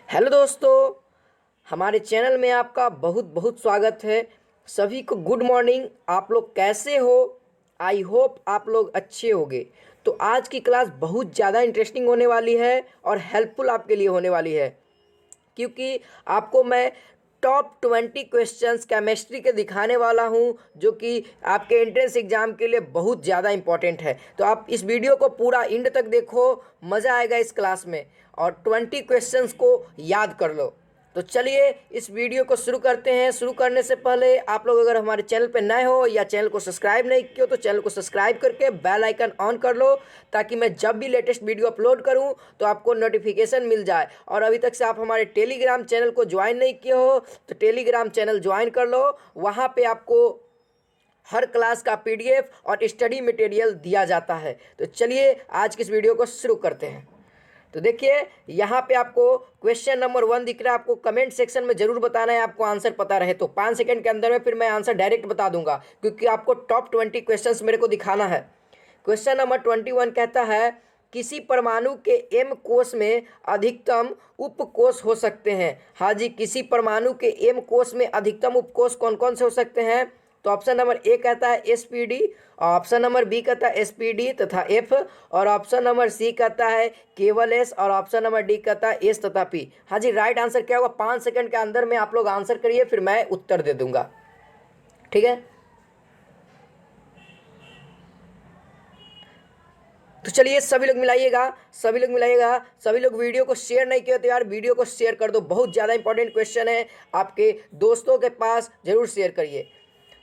Hello दोस्तों, हमारे channel में आपका बहुत बहुत स्वागत है। सभी को गुड मॉर्निंग। आप लोग कैसे हो? आई होप आप लोग अच्छे होंगे। तो आज की क्लास बहुत ज़्यादा इंटरेस्टिंग होने वाली है और हेल्पफुल आपके लिए होने वाली है, क्योंकि आपको मैं टॉप 20 क्वेश्चंस केमिस्ट्री के दिखाने वाला हूं, जो कि आपके एंट्रेंस एग्जाम के लिए बहुत ज़्यादा इंपॉर्टेंट है। तो आप इस वीडियो को पूरा एंड तक देखो, मज़ा आएगा इस क्लास में और 20 क्वेश्चंस को याद कर लो। तो चलिए इस वीडियो को शुरू करते हैं। शुरू करने से पहले आप लोग अगर हमारे चैनल पर नए हो या चैनल को सब्सक्राइब नहीं किया तो चैनल को सब्सक्राइब करके बेल आइकन ऑन कर लो, ताकि मैं जब भी लेटेस्ट वीडियो अपलोड करूं तो आपको नोटिफिकेशन मिल जाए। और अभी तक से आप हमारे टेलीग्राम चैनल को ज्वाइन नहीं किए हो तो टेलीग्राम चैनल ज्वाइन कर लो। वहाँ पे आपको हर क्लास का पीडीएफ और स्टडी मटेरियल दिया जाता है। तो चलिए आज की इस वीडियो को शुरू करते हैं। तो देखिए यहाँ पे आपको क्वेश्चन नंबर 1 दिख रहा है। आपको कमेंट सेक्शन में जरूर बताना है, आपको आंसर पता रहे तो 5 सेकंड के अंदर में फिर मैं आंसर डायरेक्ट बता दूंगा, क्योंकि आपको टॉप 20 क्वेश्चंस मेरे को दिखाना है। क्वेश्चन नंबर 21 कहता है, किसी परमाणु के एम कोष में अधिकतम उपकोष हो सकते हैं। हाँ जी, किसी परमाणु के एम कोष में अधिकतम उपकोष कौन कौन से हो सकते हैं? तो ऑप्शन नंबर ए कहता है एसपीडी, ऑप्शन नंबर बी कहता है एसपीडी तथा एफ, और ऑप्शन नंबर सी कहता है केवल एस, और ऑप्शन नंबर डी कहता है एस तथा पी। हाँ जी, राइट आंसर क्या होगा? 5 सेकंड के अंदर में आप लोग आंसर करिए, फिर मैं उत्तर दे दूंगा। ठीक है, तो चलिए सभी लोग मिलाइएगा, सभी लोग मिलाइएगा। सभी लोग वीडियो को शेयर नहीं किया तो यार वीडियो को शेयर कर दो, बहुत ज़्यादा इंपॉर्टेंट क्वेश्चन है, आपके दोस्तों के पास जरूर शेयर करिए।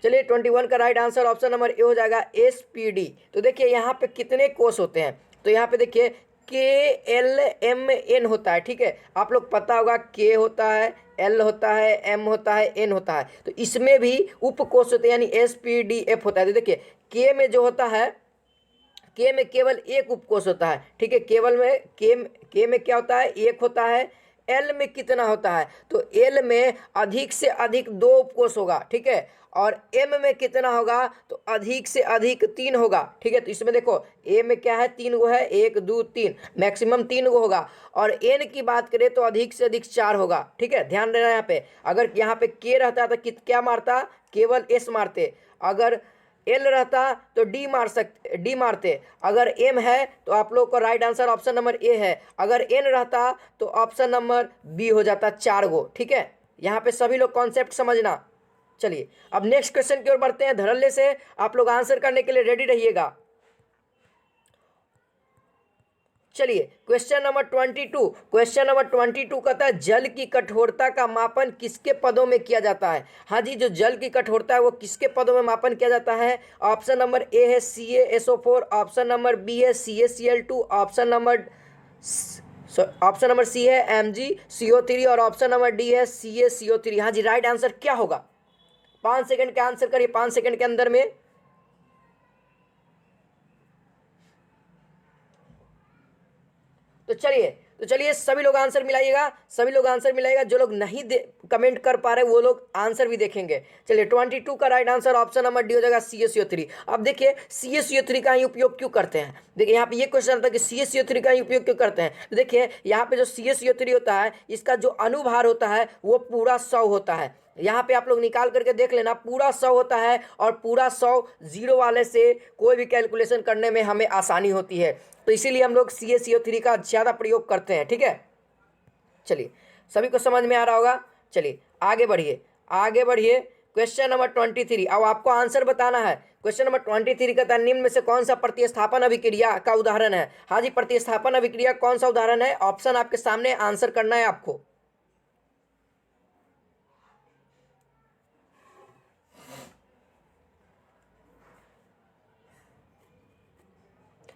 चलिए 21 का राइट आंसर ऑप्शन नंबर ए हो जाएगा एसपीडी। तो देखिए यहाँ पे कितने कोष होते हैं, तो यहाँ पे देखिए KLMN होता है। ठीक है, आप लोग पता होगा के होता है, एल होता है, एम होता है, एन होता है, तो इसमें भी उपकोष होते हैं, यानी SPDF होता है। तो देखिए के में जो होता है, के में केवल एक उपकोष होता है। ठीक है, केवल में के में क्या होता है? एक होता है। एल में कितना होता है? तो एल में अधिक से अधिक 2 उपकोष होगा। ठीक है, और एम में कितना होगा? तो अधिक से अधिक 3 होगा। ठीक है, तो इसमें देखो ए में क्या है? 3 गो है, 1 2 3, मैक्सिमम 3 गो होगा। और एन की बात करें तो अधिक से अधिक 4 होगा। ठीक है, ध्यान देना यहाँ पे, अगर यहाँ पे के रहता तो क्या मारता? केवल एस मारते। अगर एल रहता तो डी मारते। अगर एम है तो आप लोग का right answer option number A है। अगर एन रहता तो ऑप्शन नंबर बी हो जाता, 4 गो। ठीक है, यहाँ पे सभी लोग कॉन्सेप्ट समझना। चलिए अब नेक्स्ट क्वेश्चन की ओर बढ़ते हैं। धड़ल्ले से आप लोग आंसर करने के लिए रेडी रहिएगा। चलिए क्वेश्चन नंबर 22, क्वेश्चन नंबर 22 कहता है, जल की कठोरता का मापन किसके पदों में किया जाता है? हाँ जी, जो जल की कठोरता है वो किसके पदों में मापन किया जाता है? ऑप्शन नंबर ए है CaSO4, ऑप्शन नंबर बी है CaCl2, ऑप्शन नंबर सी है MgCO3 और ऑप्शन नंबर डी है CaCO3। हाँ जी, राइट आंसर क्या होगा? 5 सेकंड का आंसर करिए, 5 सेकंड के अंदर में। तो चलिए सभी लोग आंसर मिलाइएगा, सभी लोग आंसर मिलाइएगा। जो लोग नहीं कमेंट कर पा रहे वो लोग आंसर भी देखेंगे। चलिए 22 का right answer option number D हो जाएगा CaCO3। अब देखिए CaCO3 का ही उपयोग क्यों करते हैं? देखिए यहाँ पे ये क्वेश्चन आता है कि CaCO3 का ही उपयोग क्यों करते हैं। तो देखिए यहाँ पे जो CaCO3 होता है, इसका जो अनुभार होता है वो पूरा 100 होता है। यहाँ पे आप लोग निकाल करके देख लेना, पूरा 100 होता है, और पूरा 100 जीरो वाले से कोई भी कैलकुलेशन करने में हमें आसानी होती है, तो इसीलिए हम लोग CaCO3 का ज़्यादा प्रयोग करते हैं। ठीक है, चलिए सभी को समझ में आ रहा होगा। चलिए आगे बढ़िए, आगे बढ़िए। क्वेश्चन नंबर 23, अब आपको आंसर बताना है। क्वेश्चन नंबर 23 कहता है, निम्न में से कौन सा प्रतिस्थापन अभिक्रिया का उदाहरण है? हाँ जी, प्रतिस्थापन अभिक्रिया कौन सा उदाहरण है? ऑप्शन आपके सामने, आंसर करना है आपको।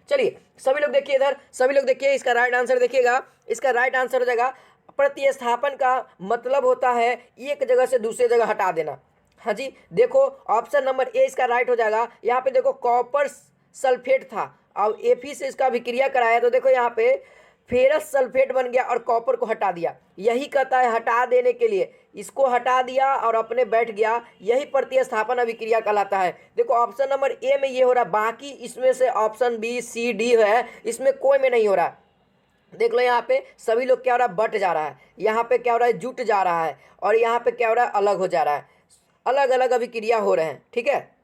चलिए सभी लोग देखिए इधर, सभी लोग देखिए, इसका राइट आंसर देखिएगा। इसका राइट आंसर हो जाएगा, प्रतिस्थापन का मतलब होता है एक जगह से दूसरे जगह हटा देना। हाँ जी, देखो ऑप्शन नंबर ए इसका राइट हो जाएगा। यहाँ पे देखो कॉपर सल्फेट था, अब Fe से इसका अभिक्रिया कराया तो देखो यहाँ पे फेरस सल्फेट बन गया और कॉपर को हटा दिया। यही कहता है हटा देने के लिए, इसको हटा दिया और अपने बैठ गया, यही प्रतिस्थापन अभिक्रिया कहलाता है। देखो ऑप्शन नंबर ए में ये हो रहा है, बाकी इसमें से ऑप्शन बी सी डी है, इसमें कोई में नहीं हो रहा। देख लो यहाँ पे सभी लोग क्या हो रहा है, बट जा रहा है, यहाँ पे क्या हो रहा है, जुट जा रहा है, और यहाँ पे क्या हो रहा है, अलग हो जा रहा है। अलग अलग अभिक्रिया हो रहे हैं, ठीक है।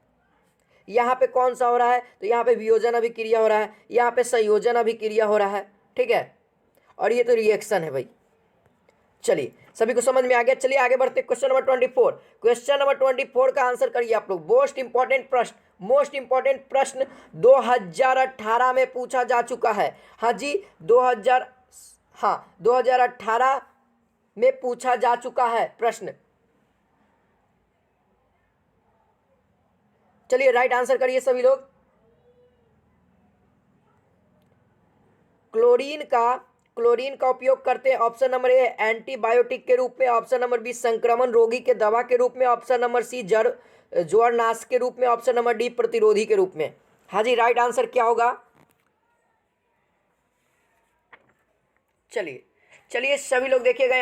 यहाँ पे कौन सा हो रहा है, तो यहाँ पे वियोजन अभिक्रिया हो रहा है, यहाँ पे संयोजन अभिक्रिया हो रहा है, ठीक है। और ये तो रिएक्शन है भाई। चलिए सभी को समझ में आ गया। चलिए आगे बढ़ते, क्वेश्चन नंबर 24। क्वेश्चन नंबर 24 का आंसर करिए आप लोग। मोस्ट इंपॉर्टेंट प्रश्न 2018 में पूछा जा चुका है। हाँ जी 2018 में पूछा जा चुका है प्रश्न। चलिए राइट आंसर करिए सभी लोग। क्लोरीन का उपयोग करते हैं। ऑप्शन नंबर ए एंटीबायोटिक के रूप में, ऑप्शन नंबर बी संक्रमण रोगी के दवा के रूप में, ऑप्शन नंबर सी ज्वरनाश के रूप में, ऑप्शन नंबर डी प्रतिरोधी के रूप में। हाँ जी राइट आंसर क्या होगा? चलिए सभी लोग देखिएगा,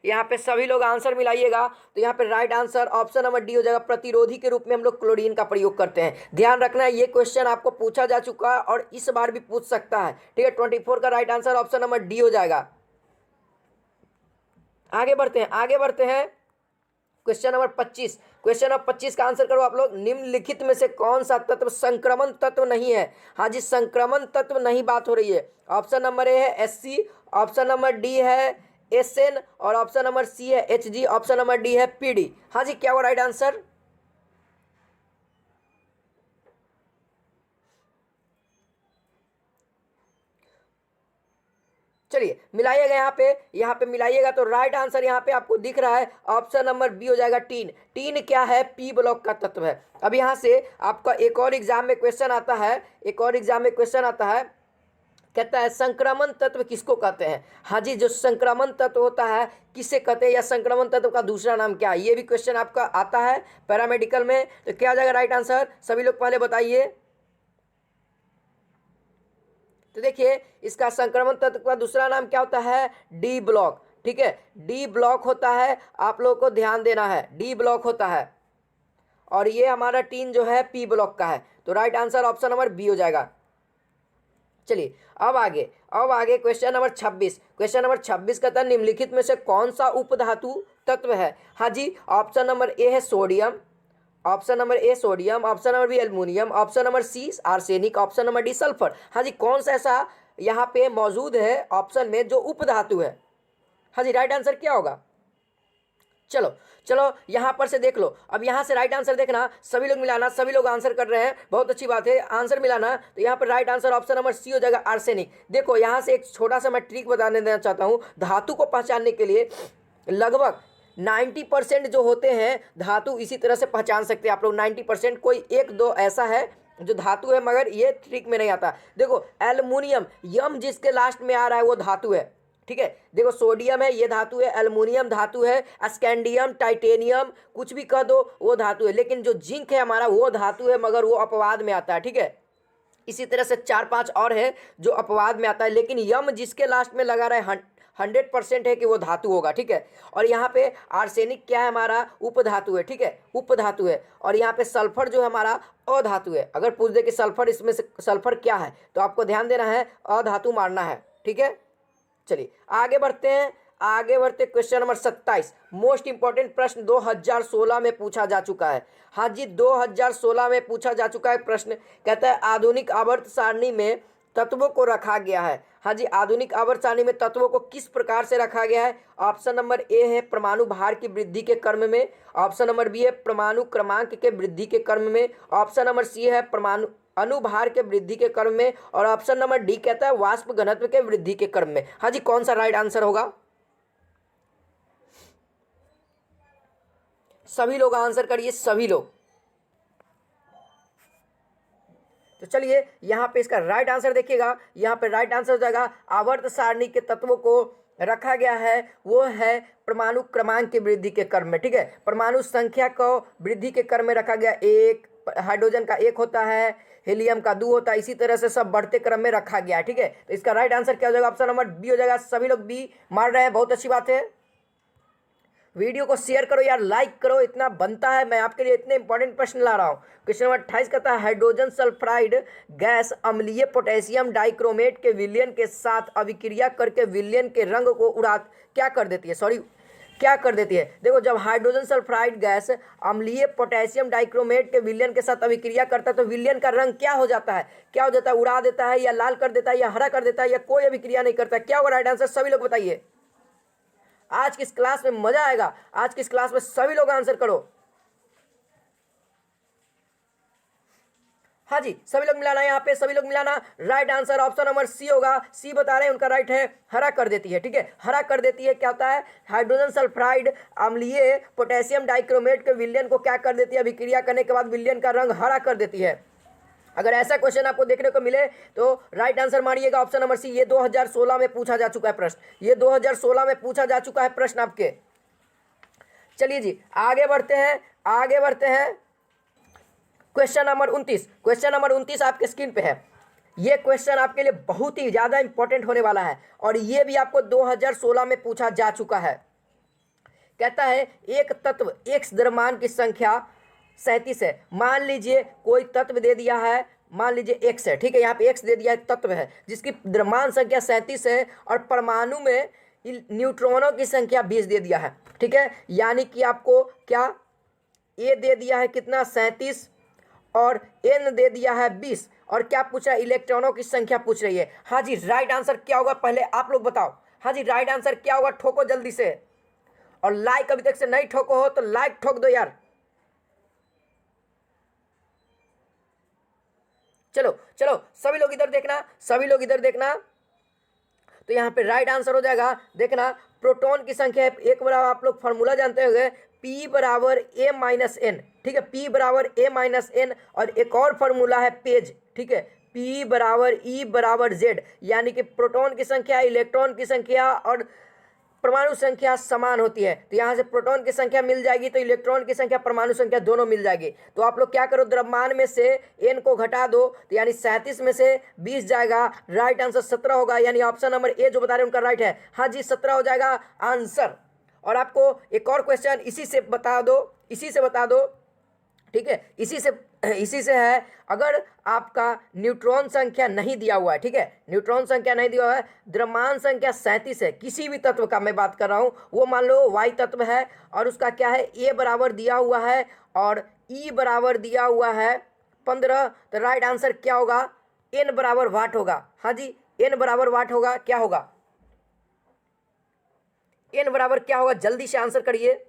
यहाँ पे सभी लोग आंसर मिलाइएगा। तो यहाँ पे right answer option number D हो जाएगा। प्रतिरोधी के रूप में हम लोग क्लोरीन का प्रयोग करते हैं। ध्यान रखना है ये क्वेश्चन आपको पूछा जा चुका है और इस बार भी पूछ सकता है, ठीक है। 24 का right answer option number D हो जाएगा। आगे बढ़ते हैं क्वेश्चन नंबर 25 का आंसर करो आप लोग। निम्नलिखित में से कौन सा तत्व संक्रमण तत्व नहीं है? हाँ जी संक्रमण तत्व नहीं बात हो रही है। ऑप्शन नंबर ए है Hc, ऑप्शन नंबर डी है Sn और ऑप्शन नंबर सी है Hg, ऑप्शन नंबर डी है Pd। हाँ जी क्या हुआ राइट आंसर? चलिए मिलाइएगा, यहाँ पे मिलाइएगा तो राइट आंसर यहाँ पे आपको दिख रहा है ऑप्शन नंबर बी हो जाएगा। टीन क्या है? पी ब्लॉक का तत्व है। अब यहाँ से आपका एक और एग्जाम में क्वेश्चन आता है, कहता है संक्रमण तत्व किसको कहते हैं? हाँ जी जो संक्रमण तत्व होता है किसे कहते हैं, या संक्रमण तत्व का दूसरा नाम क्या है? ये भी क्वेश्चन आपका आता है पैरामेडिकल में। तो क्या आ जाएगा राइट आंसर? सभी लोग पहले बताइए। तो देखिए इसका संक्रमण तत्व का दूसरा नाम क्या होता है? डी ब्लॉक, ठीक है। डी ब्लॉक होता है, आप लोगों को ध्यान देना है, डी ब्लॉक होता है। और ये हमारा टीन जो है पी ब्लॉक का है। तो right answer option number B हो जाएगा। चलिए अब आगे क्वेश्चन नंबर 26 कहता है निम्नलिखित में से कौन सा उपधातु तत्व है? हाँ जी ऑप्शन नंबर ए है sodium, option number B aluminium, option number C arsenic, option number D sulphur. हाँ जी कौन सा ऐसा यहाँ पे मौजूद है ऑप्शन में जो उपधातु है? हाँ जी राइट आंसर क्या होगा? चलो यहाँ पर से देख लो। अब यहाँ से राइट आंसर देखना, सभी लोग मिलाना, सभी लोग आंसर कर रहे हैं, बहुत अच्छी बात है, आंसर मिलाना। तो यहाँ पर right answer option number C हो जाएगा आर्सेनिक। देखो यहाँ से एक छोटा सा मैं ट्रिक बताने देना चाहता हूँ। धातु को पहचानने के लिए लगभग 90% जो होते हैं धातु इसी तरह से पहचान सकते हैं आप लोग। 90%, कोई एक दो ऐसा है जो धातु है मगर ये ट्रिक में नहीं आता। देखो एल्युमिनियम, यम जिसके लास्ट में आ रहा है वो धातु है, ठीक है। देखो सोडियम है ये धातु है, एल्युमिनियम धातु है, स्कैंडियम टाइटेनियम कुछ भी कह दो वो धातु है। लेकिन जो जिंक है हमारा वो धातु है मगर वो अपवाद में आता है, ठीक है। इसी तरह से 4-5 और है जो अपवाद में आता है, लेकिन यम जिसके लास्ट में लगा रहा है 100% है कि वो धातु होगा, ठीक है। और यहाँ पे आर्सेनिक क्या है हमारा? उपधातु है, ठीक है, उपधातु है। और यहाँ पे सल्फर जो है हमारा अधातु है। अगर पूछ दे कि सल्फर इसमें से सल्फर क्या है तो आपको ध्यान देना है, अधातु मारना है, ठीक है। चलिए आगे बढ़ते क्वेश्चन नंबर 27। मोस्ट इंपॉर्टेंट प्रश्न 2016 में पूछा जा चुका है। हाँ जी 2016 में पूछा जा चुका है प्रश्न। कहता है आधुनिक आवर्त सारणी में तत्वों को रखा गया है। हाँ जी आधुनिक आवर्त सारणी में तत्वों को किस प्रकार से रखा गया है? ऑप्शन नंबर ए है परमाणु भार की वृद्धि के क्रम में, ऑप्शन नंबर बी है परमाणु क्रमांक के वृद्धि के क्रम में, ऑप्शन नंबर सी है परमाणु अनुभार के वृद्धि के क्रम में, और ऑप्शन नंबर डी कहता है वाष्प घनत्व के वृद्धि के क्रम में। हाँ जी कौन सा राइट आंसर होगा? सभी लोग आंसर करिए, सभी लोग। तो चलिए यहाँ पे इसका राइट आंसर देखिएगा, यहाँ पे राइट आंसर हो जाएगा आवर्त सारणी के तत्वों को रखा गया है वो है परमाणु क्रमांक की वृद्धि के क्रम में, ठीक है। परमाणु संख्या को वृद्धि के क्रम में रखा गया। एक हाइड्रोजन का 1 होता है, हीलियम का 2 होता है, इसी तरह से सब बढ़ते क्रम में रखा गया है, ठीक है। तो इसका राइट आंसर क्या हो जाएगा? ऑप्शन नंबर बी हो जाएगा। सभी लोग बी मार रहे हैं, बहुत अच्छी बात है। वीडियो को शेयर करो यार, लाइक करो, इतना बनता है। मैं आपके लिए इतने इंपॉर्टेंट प्रश्न ला रहा हूँ। क्वेश्चन नंबर 28 कहता है हाइड्रोजन सल्फाइड गैस अम्लीय पोटेशियम डाइक्रोमेट के विलयन के साथ अभिक्रिया करके विलयन के रंग को उड़ा क्या कर देती है, सॉरी क्या कर देती है। देखो, जब हाइड्रोजन सल्फाइड गैस अम्लीय पोटेशियम डाइक्रोमेट के विलयन के साथ अभिक्रिया करता है तो विलयन का रंग क्या हो जाता है, क्या हो जाता है, उड़ा देता है या लाल कर देता है या हरा कर देता है या कोई अभिक्रिया नहीं करता है। क्या होगा राइट आंसर, सभी लोग बताइए। आज की इस क्लास में मजा आएगा, आज की इस क्लास में सभी लोग आंसर करो। हाँ जी, सभी लोग मिलाना, यहाँ पे सभी लोग मिलाना। Right answer option number C होगा, सी बता रहे हैं उनका राइट है, हरा कर देती है। ठीक है, हरा कर देती है। क्या होता है, हाइड्रोजन सल्फाइड अम्लीय पोटेशियम डाइक्रोमेट के विलयन को क्या कर देती है, अभिक्रिया करने के बाद विलयन का रंग हरा कर देती है। अगर ऐसा क्वेश्चन आपको देखने को मिले तो राइट आंसर मारिएगा ऑप्शन नंबर सी। ये 2016 में पूछा जा चुका है प्रश्न, ये 2016 में पूछा जा चुका है प्रश्न आपके। चलिए जी, आगे बढ़ते हैं, आगे बढ़ते हैं। क्वेश्चन नंबर 29, क्वेश्चन नंबर 29 आपके स्क्रीन पे है। ये क्वेश्चन आपके लिए बहुत ही ज़्यादा इंपॉर्टेंट होने वाला है और ये भी आपको 2016 में पूछा जा चुका है। कहता है एक तत्व x द्रव्यमान की संख्या 37 है। मान लीजिए कोई तत्व दे दिया है, मान लीजिए x है। ठीक है, यहाँ पे x दे दिया है, तत्व है जिसकी द्रव्यमान संख्या 37 है और परमाणु में न्यूट्रॉनों की संख्या 20 दे दिया है। ठीक है, यानी कि आपको क्या a दे दिया है कितना, 37 और n दे दिया है 20 और क्या पूछा, इलेक्ट्रॉनों की संख्या पूछ रही है। हाँ जी, राइट आंसर क्या होगा पहले आप लोग बताओ। हाँ जी, राइट आंसर क्या होगा, ठोको जल्दी से। और लाइक अभी तक से नहीं ठोको हो तो लाइक ठोक दो यार। चलो चलो, सभी लोग इधर देखना, सभी लोग इधर देखना। तो यहाँ पे राइट आंसर हो जाएगा, देखना प्रोटॉन की संख्या है एक बराबर, आप लोग फॉर्मूला जानते होंगे, P बराबर A माइनस एन। ठीक है, P बराबर A माइनस एन। और एक और फॉर्मूला है पेज। ठीक है, P बराबर E बराबर Z, यानी कि प्रोटॉन की संख्या, इलेक्ट्रॉन की संख्या और परमाणु संख्या समान होती है। तो यहाँ से प्रोटॉन की संख्या मिल जाएगी तो इलेक्ट्रॉन की संख्या, परमाणु संख्या दोनों मिल जाएगी। तो आप लोग क्या करो, द्रव्यमान में से n को घटा दो, तो यानी 37 में से 20 जाएगा, राइट आंसर 17 होगा। यानी ऑप्शन नंबर ए जो बता रहे हैं उनका राइट है। हाँ जी, 17 हो जाएगा आंसर। और आपको एक और क्वेश्चन इसी से बता दो, इसी से बता दो। ठीक है, इसी से है, अगर आपका न्यूट्रॉन संख्या नहीं दिया हुआ है, ठीक है, न्यूट्रॉन संख्या नहीं दिया हुआ है, द्रव्यमान संख्या 37 है, किसी भी तत्व का मैं बात कर रहा हूँ, वो मान लो वाई तत्व है और उसका क्या है, ए बराबर दिया हुआ है और ई बराबर दिया हुआ है 15, तो राइट आंसर क्या होगा, एन बराबर वाट होगा। हाँ जी, एन बराबर वाट होगा। क्या होगा, एन बराबर क्या होगा, जल्दी से आंसर करिए।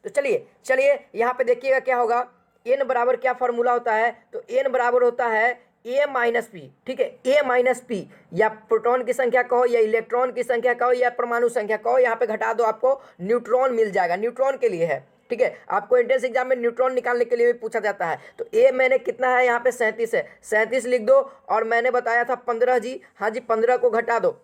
तो चलिए चलिए, यहाँ पे देखिएगा क्या होगा, एन बराबर क्या फॉर्मूला होता है, तो एन बराबर होता है ए माइनस पी। ठीक है, ए माइनस पी, या प्रोटॉन की संख्या कहो या इलेक्ट्रॉन की संख्या कहो या परमाणु संख्या कहो, यहाँ पे घटा दो, आपको न्यूट्रॉन मिल जाएगा। न्यूट्रॉन के लिए है। ठीक है, आपको एंट्रेंस एग्जाम में न्यूट्रॉन निकालने के लिए भी पूछा जाता है। तो ए मैंने कितना है, यहाँ पे 37 है, 37 लिख दो। और मैंने बताया था 15 जी। हाँ जी, 15 को घटा दो,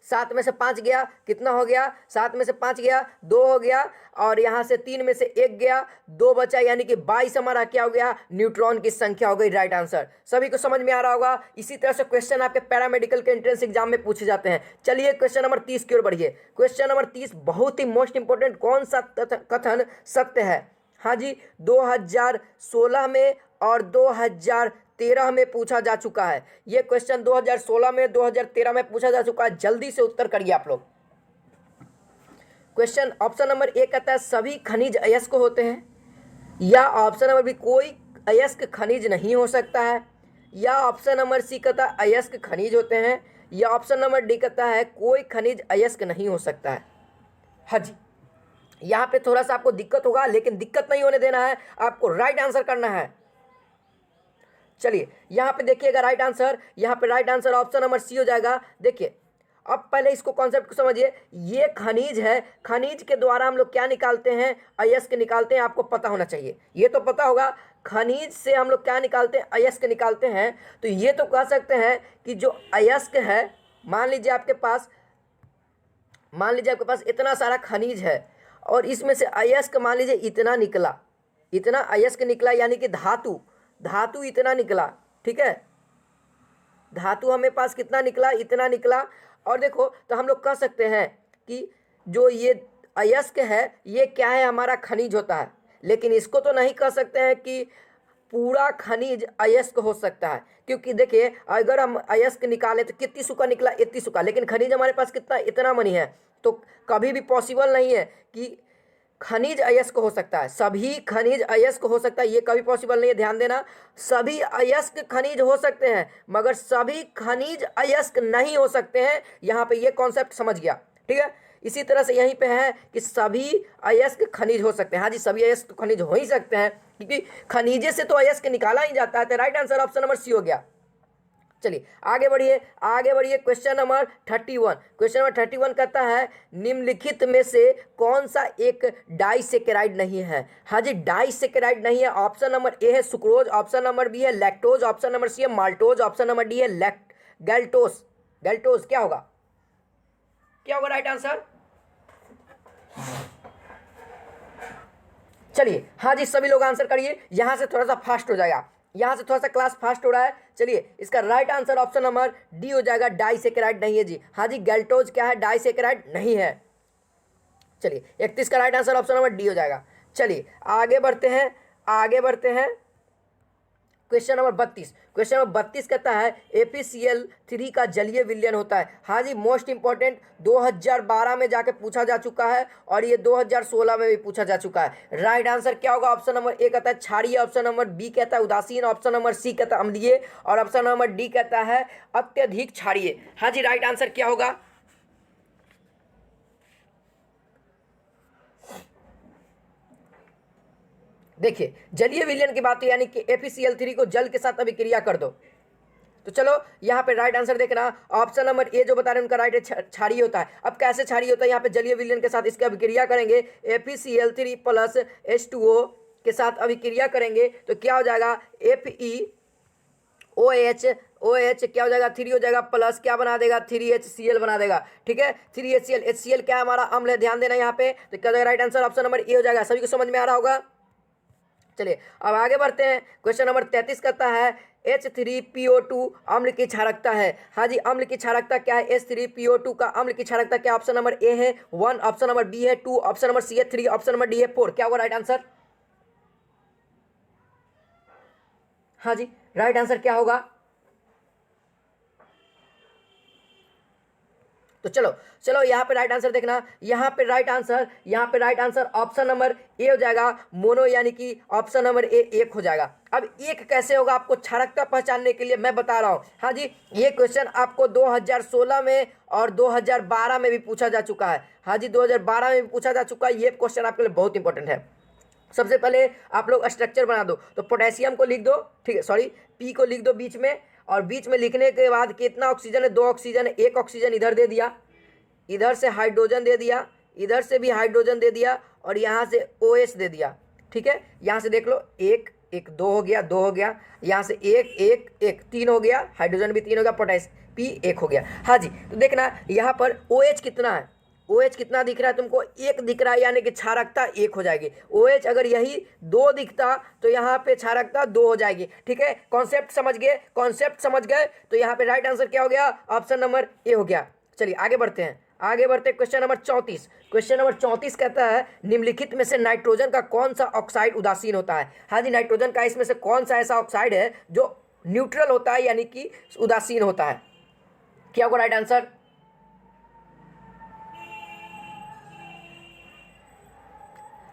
7 में से 5 गया, कितना हो गया, 7 में से 5 गया, 2 हो गया, और यहाँ से 3 में से 1 गया, 2 बचा, यानी कि 22 हमारा क्या हो गया, न्यूट्रॉन की संख्या हो गई। राइट आंसर सभी को समझ में आ रहा होगा। इसी तरह से क्वेश्चन आपके पैरामेडिकल के एंट्रेंस एग्जाम में पूछे जाते हैं। चलिए क्वेश्चन नंबर 30 की ओर बढ़िए। क्वेश्चन नंबर 30 बहुत ही मोस्ट इंपॉर्टेंट, कौन सा कथन सत्य है। हाँ जी, 2016 में और 2013 में पूछा जा चुका है। ये क्वेश्चन 2016 में, 2013 में पूछा जा चुका है। जल्दी से उत्तर करिए आप लोग। क्वेश्चन ऑप्शन नंबर ए कहता है सभी खनिज अयस्क होते हैं, या ऑप्शन नंबर बी कोई अयस्क खनिज नहीं हो सकता है, या ऑप्शन नंबर सी कहता है अयस्क खनिज होते हैं, या ऑप्शन नंबर डी कहता है कोई खनिज अयस्क नहीं हो सकता है। हाँ जी, यहाँ पे थोड़ा सा आपको दिक्कत होगा, लेकिन दिक्कत नहीं होने देना है, आपको राइट आंसर करना है। चलिए यहाँ पे देखिएगा राइट आंसर, यहाँ पे right answer option number C हो जाएगा। देखिए, अब पहले इसको कॉन्सेप्ट को समझिए। ये खनिज है, खनिज के द्वारा हम लोग क्या निकालते हैं, अयस्क निकालते हैं। आपको पता होना चाहिए, ये तो पता होगा, खनिज से हम लोग क्या निकालते हैं, अयस्क निकालते हैं। तो ये तो कह सकते हैं कि जो अयस्क है, मान लीजिए आपके पास इतना सारा खनिज है और इसमें से अयस्क मान लीजिए इतना निकला, इतना अयस्क निकला, यानी कि धातु इतना निकला। ठीक है, धातु हमें पास कितना निकला, इतना निकला। और देखो तो हम लोग कह सकते हैं कि जो ये अयस्क है ये क्या है, हमारा खनिज होता है। लेकिन इसको तो नहीं कह सकते हैं कि पूरा खनिज अयस्क हो सकता है, क्योंकि देखिए अगर हम अयस्क निकाले तो कितनी सुका निकला, इतनी सुका, लेकिन खनिज हमारे पास कितना, इतना मनी है। तो कभी भी पॉसिबल नहीं है कि खनिज अयस्क हो सकता है, सभी खनिज अयस्क हो सकता है, ये कभी पॉसिबल नहीं है। ध्यान देना, सभी अयस्क खनिज हो सकते हैं मगर सभी खनिज अयस्क नहीं हो सकते हैं। यहाँ पे ये कॉन्सेप्ट समझ गया, ठीक है। इसी तरह से यहीं पे है कि सभी अयस्क खनिज हो सकते हैं। हाँ जी, सभी अयस्क खनिज हो ही सकते हैं, क्योंकि खनिजे से तो अयस्क निकाला ही जाता है। तो right answer option number C हो गया। चलिए आगे बढ़िए, आगे बढ़िए। क्वेश्चन नंबर 31, क्वेश्चन नंबर 31 कहता है निम्नलिखित में से कौन सा एक डाइसेकेराइड नहीं है। हाँ जी, डाइसेकेराइड नहीं है। ऑप्शन नंबर ए है सुक्रोज, ऑप्शन नंबर बी है लैक्टोज, ऑप्शन नंबर सी है माल्टोज, ऑप्शन नंबर डी है गैल्टोस। गैल्टोस क्या होगा, क्या होगा राइट आंसर? चलिए हाँ जी, सभी लोग आंसर करिए, यहां से थोड़ा सा फास्ट हो जाएगा, यहां से थोड़ा सा क्लास फास्ट हो रहा है। चलिए इसका right answer option number D हो जाएगा, डाइसेकेराइड नहीं है जी। हाँ जी, गैल्टोज क्या है, डाइसेकेराइड नहीं है। चलिए 31 का right answer option number D हो जाएगा। चलिए आगे बढ़ते हैं, आगे बढ़ते हैं। क्वेश्चन नंबर 32, क्वेश्चन नंबर 32 कहता है APCl3 का जलीय विलयन होता है। हाँ जी, मोस्ट इंपॉर्टेंट, 2012 में जाके पूछा जा चुका है और ये 2016 में भी पूछा जा चुका है। राइट आंसर क्या होगा? ऑप्शन नंबर ए कहता है क्षारीय, ऑप्शन नंबर बी कहता है उदासीन, ऑप्शन नंबर सी कहता है अम्लीय और ऑप्शन नंबर डी कहता है अत्यधिक क्षारीय। हाँ जी, राइट आंसर क्या होगा? देखिए जलीय विलयन की बात है, यानी कि APCl3 को जल के साथ अभिक्रिया कर दो। तो चलो यहाँ पे राइट आंसर देखना, ऑप्शन नंबर ए जो बता रहे हैं उनका राइट है, क्षारीय होता है। अब कैसे क्षारीय होता है? यहाँ पे जलीय विलयन के साथ इसकी अभिक्रिया करेंगे, APCl3 प्लस H2O के साथ अभिक्रिया करेंगे तो क्या हो जाएगा? FeOH क्या हो जाएगा? 3 हो जाएगा, प्लस क्या बना देगा? 3HCl बना देगा। ठीक है, 3HCl, HCl क्या हमारा अम्ल है, ध्यान देना यहाँ पे। तो क्या हो जाएगा? राइट आंसर ऑप्शन नंबर ए हो जाएगा। सभी को समझ में आ रहा होगा? चलिए अब आगे बढ़ते हैं। क्वेश्चन नंबर 33 कहता है H3PO2 अम्ल की क्षारकता है। हाँ जी, अम्ल की क्षारकता क्या है? H3PO2 का अम्ल की क्षारकता क्या? ऑप्शन नंबर ए है 1, ऑप्शन नंबर बी है 2, ऑप्शन नंबर सी है 3, ऑप्शन नंबर डी है 4। क्या होगा राइट आंसर? हाँ जी, राइट आंसर क्या होगा? तो चलो चलो यहाँ पे राइट आंसर देखना, यहाँ पे राइट आंसर ऑप्शन नंबर ए हो जाएगा, मोनो, यानी कि ऑप्शन नंबर ए 1 हो जाएगा। अब एक कैसे होगा आपको क्षारकता पहचानने के लिए मैं बता रहा हूँ। हाँ जी, ये क्वेश्चन आपको 2016 में और 2012 में भी पूछा जा चुका है। हाँ जी, 2012 में भी पूछा जा चुका है। ये क्वेश्चन आपके लिए बहुत इंपॉर्टेंट है। सबसे पहले आप लोग स्ट्रक्चर बना दो, तो पोटेशियम को लिख दो, ठीक है, सॉरी पी को लिख दो बीच में, और बीच में लिखने के बाद कितना ऑक्सीजन है? 2 ऑक्सीजन है। एक ऑक्सीजन इधर दे दिया, इधर से हाइड्रोजन दे दिया, इधर से भी हाइड्रोजन दे दिया और यहाँ से OH दे दिया। ठीक है, यहाँ से देख लो, 1 1 2 हो गया, 2 हो गया, यहाँ से 1 1 1 3 हो गया, हाइड्रोजन भी 3 हो गया, पोटेश P 1 हो गया। हाँ जी, तो देखना यहाँ पर OH कितना है? OH कितना दिख रहा है तुमको? 1 दिख रहा है, यानी कि क्षारकता 1 हो जाएगी। OH अगर यही 2 दिखता तो यहाँ पे क्षारकता 2 हो जाएगी। ठीक है, कॉन्सेप्ट समझ गए? कॉन्सेप्ट समझ गए तो यहाँ पे राइट आंसर क्या हो गया? ऑप्शन नंबर ए हो गया। चलिए आगे बढ़ते हैं, आगे बढ़ते। क्वेश्चन नंबर 34, क्वेश्चन नंबर 34 कहता है निम्नलिखित में से नाइट्रोजन का कौन सा ऑक्साइड उदासीन होता है। हाँ जी, नाइट्रोजन का इसमें से कौन सा ऐसा ऑक्साइड है जो न्यूट्रल होता है, यानी कि उदासीन होता है? क्या होगा राइट आंसर?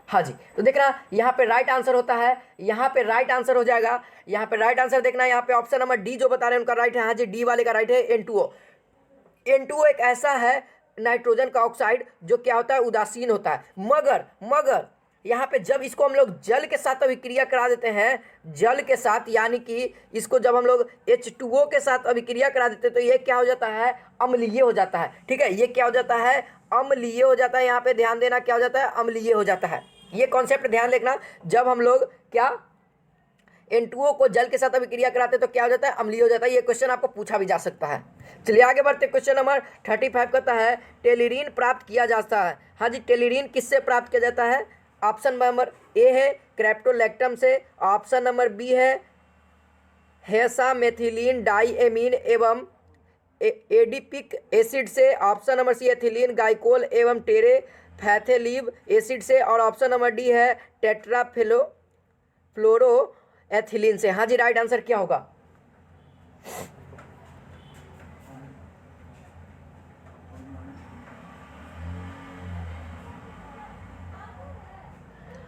हाँ जी, तो देखना यहाँ पे राइट आंसर होता है, यहाँ पे राइट आंसर हो जाएगा, यहाँ पे राइट आंसर देखना, यहाँ पे ऑप्शन नंबर डी जो बता रहे हैं उनका राइट है। हाँ जी, डी वाले का राइट है, N2O। N2O एक ऐसा है नाइट्रोजन का ऑक्साइड जो क्या होता है? उदासीन होता है। मगर यहाँ पे जब इसको हम लोग जल के साथ अभिक्रिया करा देते हैं, जल के साथ, यानी कि इसको जब हम लोग H2O के साथ अभिक्रिया करा देते हैं तो ये क्या हो जाता है? अम्लीय हो जाता है। ठीक है, ये क्या हो जाता है? अम्लीय हो जाता है। यहाँ पे ध्यान देना, क्या हो जाता है? अम्लीय हो जाता है। ये कॉन्सेप्ट ध्यान रखना, जब हम लोग क्या N2O को जल के साथ अभिक्रिया कराते हैं तो क्या हो जाता है? अम्लीय हो जाता है। ये क्वेश्चन आपको पूछा भी जा सकता है। चलिए आगे बढ़ते। क्वेश्चन नंबर 35 कहता है टेलिरीन प्राप्त किया जाता है। हाँ जी, टेलिरीन किससे प्राप्त किया जाता है? ऑप्शन नंबर ए है क्रेप्टोलैक्टम से, ऑप्शन नंबर बी है हेक्सामेथिलीन डाइएमीन एवं एडिपिक एसिड से, option number C ethylene glycol एवं टेरेफैथेलिव एसिड से, और ऑप्शन नंबर डी है फ्लोरोएथिलीन से। हाँ जी, राइट आंसर क्या होगा?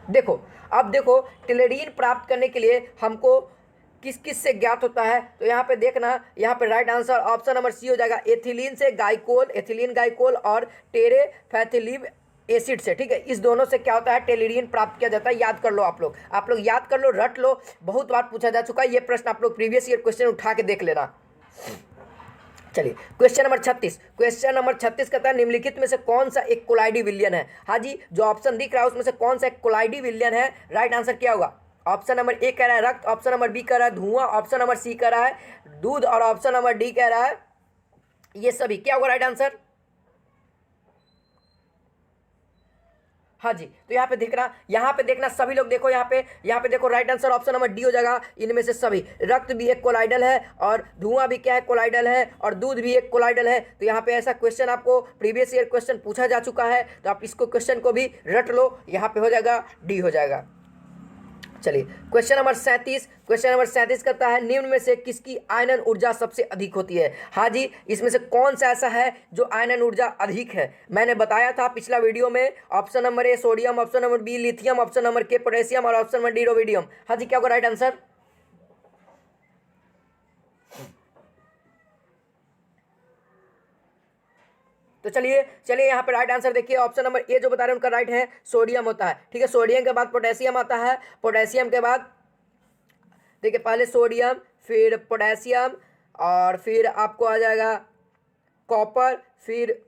देखो, अब देखो टेलिडीन प्राप्त करने के लिए हमको किस किस से ज्ञात होता है, तो यहाँ पे देखना, यहाँ पे right answer option number C हो जाएगा, एथिलीन से, गाइकोल, एथिलीन गाइकोल और टेरेफैथिलिव एसिड से। ठीक है, इस दोनों से क्या होता है, टेलिडीन प्राप्त किया जाता है। याद कर लो, आप लोग याद कर लो, रट लो, बहुत बार पूछा जा चुका है ये प्रश्न, आप लोग प्रीवियस ईयर क्वेश्चन उठा के देख लेना। चलिए क्वेश्चन नंबर 36, क्वेश्चन नंबर 36 कहता है निम्नलिखित में से कौन सा एक कोलाइडी विलयन है। हाँ जी, जो ऑप्शन दिख रहा है उसमें से कौन सा एक कोलाइडी विलयन है, राइट आंसर क्या होगा? ऑप्शन नंबर ए कह रहा है रक्त, ऑप्शन नंबर बी कह रहा है धुआं, ऑप्शन नंबर सी कह रहा है दूध, और ऑप्शन नंबर डी कह रहा है ये सभी। क्या होगा राइट आंसर? हाँ जी, तो यहाँ पे देखना सभी लोग देखो, यहाँ पे देखो right answer option number D हो जाएगा, इनमें से सभी। रक्त भी एक कोलाइडल है और धुआं भी क्या है, कोलाइडल है, और दूध भी एक कोलाइडल है। तो यहाँ पे ऐसा क्वेश्चन आपको प्रीवियस ईयर क्वेश्चन पूछा जा चुका है, तो आप इसको क्वेश्चन को भी रट लो, यहाँ पे हो जाएगा डी हो जाएगा। चलिए क्वेश्चन नंबर 37, क्वेश्चन नंबर 37 कहता है निम्न में से किसकी आयनन ऊर्जा सबसे अधिक होती है। हाँ जी, इसमें से कौन सा ऐसा है जो आयनन ऊर्जा अधिक है? मैंने बताया था पिछला वीडियो में, option number A sodium, option number B lithium, option number के पोटेशियम और ऑप्शन नंबर डी रोविडियम। हाँ जी, क्या होगा राइट आंसर? तो चलिए यहाँ पे राइट आंसर देखिए, ऑप्शन नंबर ए जो बता रहे हैं उनका राइट है, सोडियम होता है। ठीक है, सोडियम के बाद पोटेशियम आता है, पोटेशियम के बाद देखिए पहले सोडियम, फिर पोटेशियम, और फिर आपको आ जाएगा कॉपर, फिर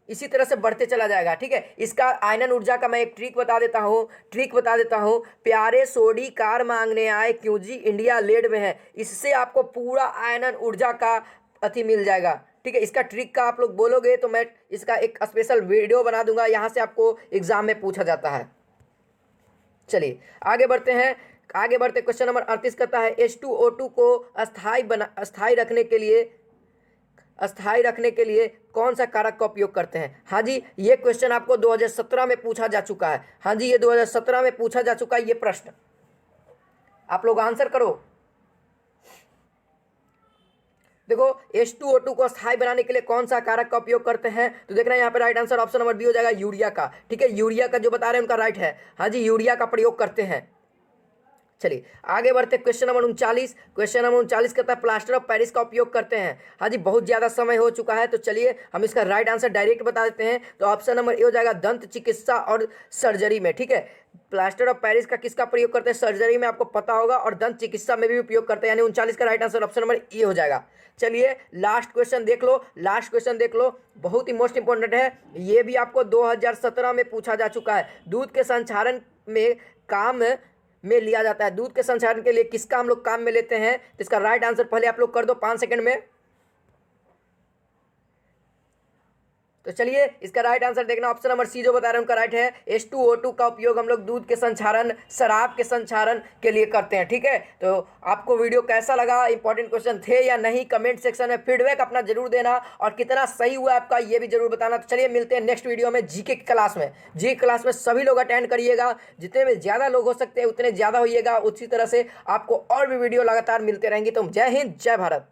इसी तरह से बढ़ते चला जाएगा। ठीक है, इसका आयनन ऊर्जा का मैं एक ट्रिक बता देता हूँ, प्यारे सोडी कार मांगने आए क्यों जी इंडिया लेड में है, इससे आपको पूरा आयनन ऊर्जा का अति मिल जाएगा। ठीक है, इसका ट्रिक का आप लोग बोलोगे तो मैं इसका एक स्पेशल वीडियो बना दूंगा, यहाँ से आपको एग्जाम में पूछा जाता है। चलिए आगे बढ़ते क्वेश्चन नंबर 38 कहता है H2O2 को अस्थाई रखने के लिए कौन सा कारक का उपयोग करते हैं। हाँ जी, ये क्वेश्चन आपको 2017 में पूछा जा चुका है। हाँ जी, ये 2017 में पूछा जा चुका है ये प्रश्न, आप लोग आंसर करो। देखो H2O2 को स्थायी बनाने के लिए कौन सा कारक का उपयोग करते हैं, तो देखना यहाँ पे right answer option number B हो जाएगा, यूरिया का। ठीक है, यूरिया का जो बता रहे हैं उनका राइट है। हाँ जी, यूरिया का प्रयोग करते हैं। चलिए आगे बढ़ते क्वेश्चन नंबर 39, क्वेश्चन नंबर 39 कहता है प्लास्टर ऑफ पेरिस का उपयोग करते हैं। हाँ जी, बहुत ज़्यादा समय हो चुका है, तो चलिए हम इसका राइट आंसर डायरेक्ट बता देते हैं। तो ऑप्शन नंबर ए हो जाएगा दंत चिकित्सा और सर्जरी में। ठीक है, प्लास्टर ऑफ पेरिस का किसका प्रयोग करते हैं, सर्जरी में, आपको पता होगा, और दंत चिकित्सा में भी उपयोग करते हैं, यानी 39 का राइट आंसर ऑप्शन नंबर ए हो जाएगा। चलिए लास्ट क्वेश्चन देख लो, बहुत ही मोस्ट इंपॉर्टेंट है, ये भी आपको 2017 में पूछा जा चुका है। दूध के संचारण में काम में लिया जाता है, दूध के संचारण के लिए किसका हम लोग काम में लेते हैं, तो इसका राइट आंसर पहले आप लोग कर दो 5 सेकंड में। तो चलिए इसका राइट आंसर देखना, ऑप्शन नंबर सी जो बता रहे हैं उनका राइट है, H2O2 का उपयोग हम लोग दूध के संचारण, शराब के संचारण के लिए करते हैं। ठीक है, तो आपको वीडियो कैसा लगा, इंपॉर्टेंट क्वेश्चन थे या नहीं, कमेंट सेक्शन में फीडबैक अपना जरूर देना, और कितना सही हुआ आपका ये भी जरूर बताना। तो चलिए मिलते हैं नेक्स्ट वीडियो में जीके क्लास में। जीके क्लास में सभी लोग अटेंड करिएगा, जितने भी ज़्यादा लोग हो सकते हैं उतने ज़्यादा होइएगा, उसी तरह से आपको और भी वीडियो लगातार मिलते रहेंगे। तो जय हिंद, जय भारत।